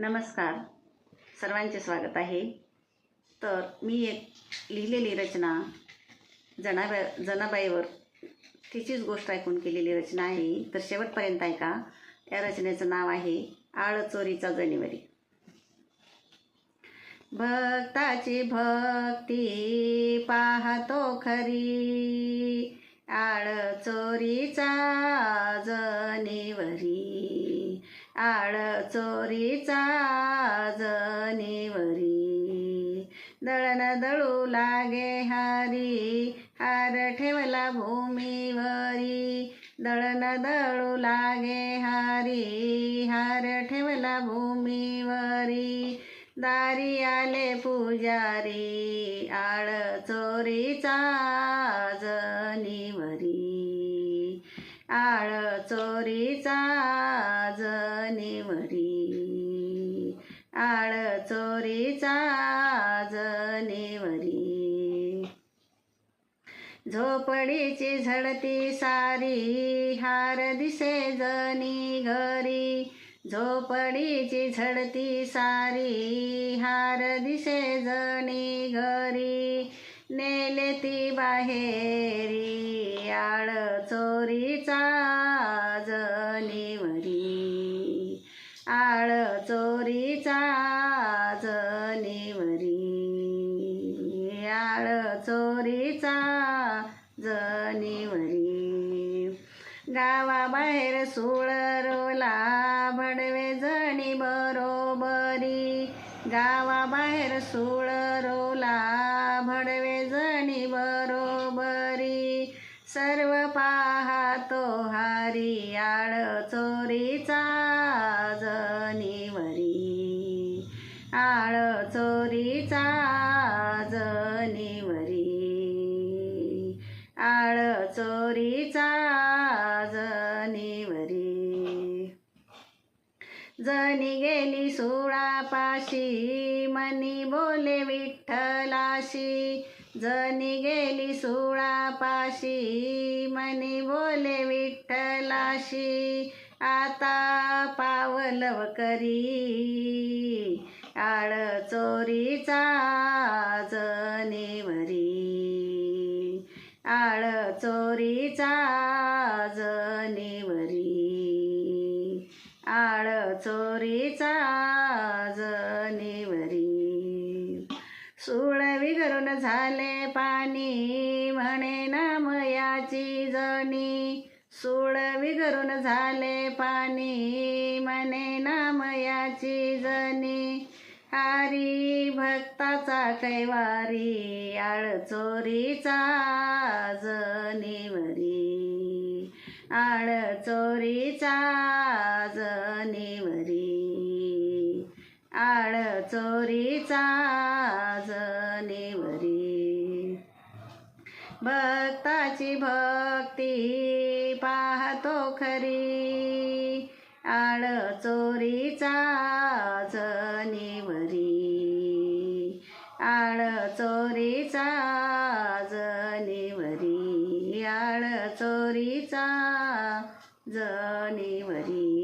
नमस्कार, सर्वांचे स्वागत आहे. तर मी एक लिहिलेली रचना जनाबाईवर तिचीच गोष्ट ऐकून केलेली रचना आहे. तर शेवटपर्यंत ऐका. या रचनेचं नाव आहे आळ चोरीचा जनिवरी. भक्ताची भक्ती पाहतो खरी, आळ चोरीचा जनिवरी, आळ चोरीचा जनिवरी. दळण दळू लागे हारी, हार ठेवला भूमीवरी. दळण दळू लागे हारी, हार ठेवला भूमीवरी. दारी आले पुजारी, आळ चोरीचा जनिवरी, आळ चोरीचा जनिवरी, आळ चोरीचा जनिवरी. झोपडीची झडती सारी, हार दिसे जनी घरी. झोपडीची झडती सारी, हार दिसे जनी घरी. नेले ती बाहेरी, आळ चोरीचा जनिवरी, आळ चोरीचा जनिवरी, आळ चोरीचा जनिवरी. गावाबाहेर सूळ रोला, भडवे जणी बरोबरी. गावाबाहेर सूळ रोला, भडवे जणी बरोबरी. सर्व पाहतो हारी, आळ चोरीचा जनिवरी, आळ चोरीचा जनिवरी, आळ चोरीचा जनिवरी. जनी गेली सुळापाशी, मनी बोले विठ्ठलाशी. जनी गेली सुळापाशी, मनी बोले विठ्ठलाशी. आता पावलव करी, आळ चोरीचा जनिवरी, आळ चोरीचा जनिवरी, आळ चोरीचा जनिवरी. सूळ विघरून झाले पाणी, म्हणे नामयाची जणी. सूळ विघरून झाले पाणी, म्हणे नामयाची जणी. हारी भक्ताचा कैवारी, आळ चोरीचा जनिवरी, आळ चोरीचा जनिवरी, आळ चोरीचा जनिवरी. भक्ताची भक्ती पाहतो खरी, आळ चोरीचा जनिवरी, आळ चोरीचा जनिवरी, आळ चोरीचा जनिवरी.